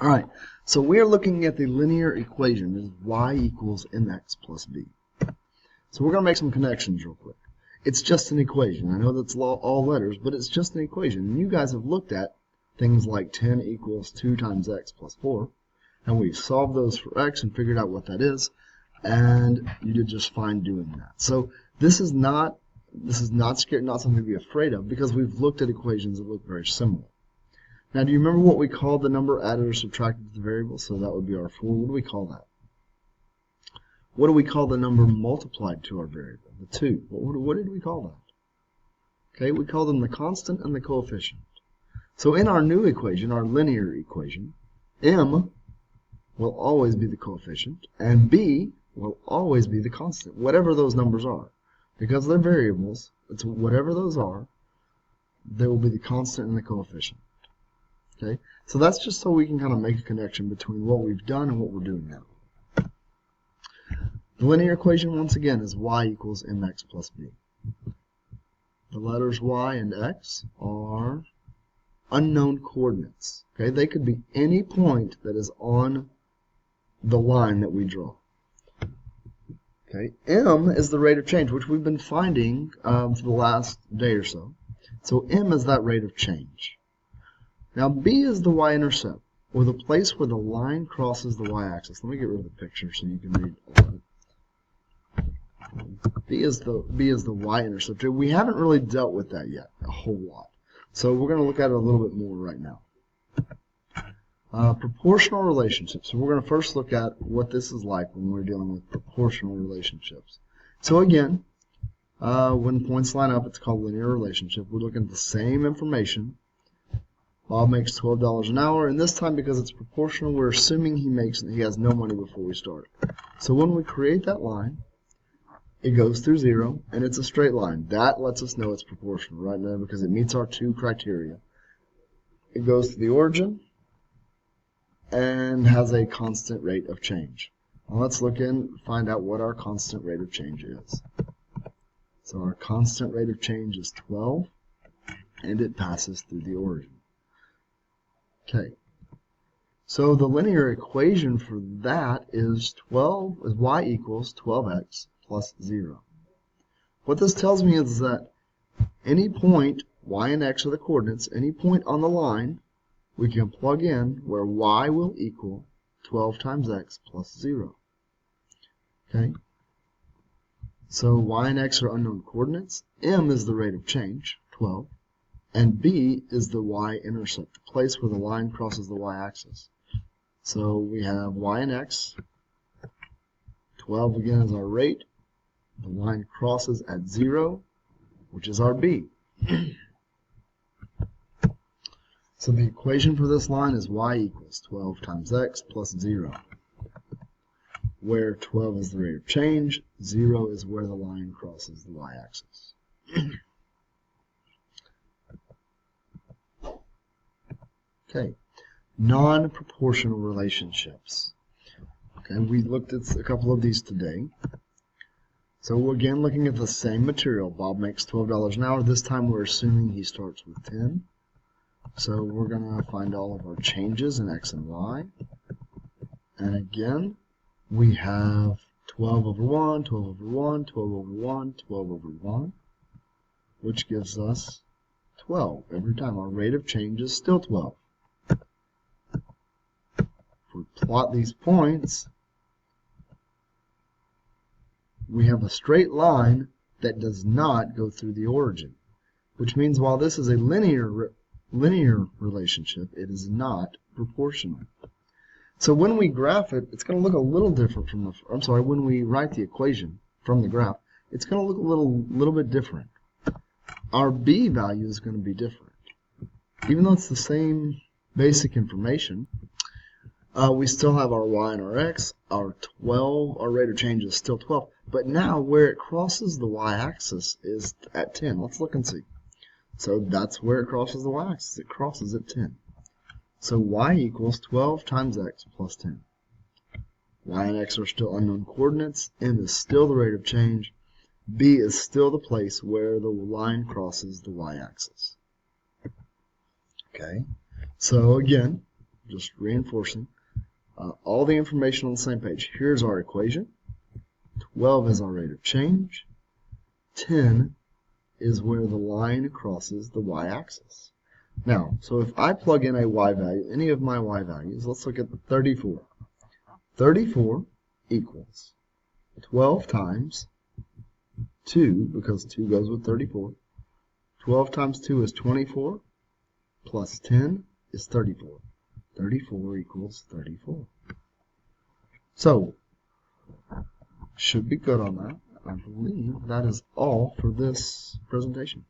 All right, so we are looking at the linear equation. This is y equals mx plus b. So we're going to make some connections real quick. It's just an equation. I know that's all letters, but it's just an equation. And you guys have looked at things like 10 equals 2 times x plus 4, and we've solved those for x and figured out what that is, and you did just fine doing that. So this is not scary, not something to be afraid of, because we've looked at equations that look very similar. Now, do you remember what we called the number added or subtracted to the variable? So that would be our 4. What do we call that? What do we call the number multiplied to our variable? The 2. What did we call that? Okay, we call them the constant and the coefficient. So in our new equation, our linear equation, m will always be the coefficient, and b will always be the constant, whatever those numbers are. Because they're variables, it's whatever those are, they will be the constant and the coefficient. Okay, so that's just so we can kind of make a connection between what we've done and what we're doing now. The linear equation, once again, is y equals mx plus b. The letters y and x are unknown coordinates. Okay, they could be any point that is on the line that we draw. Okay, m is the rate of change, which we've been finding for the last day or so. So m is that rate of change. Now b is the y-intercept, or the place where the line crosses the y-axis. Let me get rid of the picture so you can read all of it. B is the y-intercept. We haven't really dealt with that yet a whole lot. So we're going to look at it a little bit more right now. Proportional relationships. So we're going to first look at what this is like when we're dealing with proportional relationships. So again, when points line up, it's called linear relationship. We're looking at the same information. Bob makes $12 an hour, and this time, because it's proportional, we're assuming he has no money before we start. So when we create that line, it goes through 0, and it's a straight line. That lets us know it's proportional right now because it meets our 2 criteria. It goes to the origin and has a constant rate of change. Now let's look in and find out what our constant rate of change is. So our constant rate of change is 12, and it passes through the origin. Okay, so the linear equation for that is y equals 12x plus 0. What this tells me is that any point, y and x are the coordinates, any point on the line, we can plug in where y will equal 12 times x plus 0. Okay, so y and x are unknown coordinates, m is the rate of change, 12. And b is the y-intercept, the place where the line crosses the y-axis. So we have y and x. 12 again is our rate. The line crosses at 0, which is our b. So the equation for this line is y equals 12 times x plus 0, where 12 is the rate of change, 0 is where the line crosses the y-axis. Okay, non-proportional relationships. Okay, we looked at a couple of these today. So we're again looking at the same material. Bob makes $12 an hour. This time we're assuming he starts with 10. So we're going to find all of our changes in x and y. And again, we have 12 over 1, 12 over 1, 12 over 1, 12 over 1, which gives us 12 every time. Our rate of change is still 12. If we plot these points, we have a straight line that does not go through the origin, which means while this is a linear relationship, it is not proportional. So when we graph it, it's going to look a little different from when we write the equation from the graph, it's going to look a little bit different. Our b value is going to be different. Even though it's the same basic information, we still have our y and our x. Our rate of change is still 12. But now where it crosses the y-axis is at 10. Let's look and see. So that's where it crosses the y-axis. It crosses at 10. So y equals 12 times x plus 10. Y and x are still unknown coordinates. M is still the rate of change. B is still the place where the line crosses the y-axis. Okay, so again, just reinforcing all the information on the same page. Here's our equation. 12 is our rate of change. 10 is where the line crosses the y-axis. Now, so if I plug in a y value, any of my y values, let's look at the 34. 34 equals 12 times 2, because 2 goes with 34. 12 times 2 is 24, plus 10 is 34. 34 equals 34. So, should be good on that. I believe that is all for this presentation.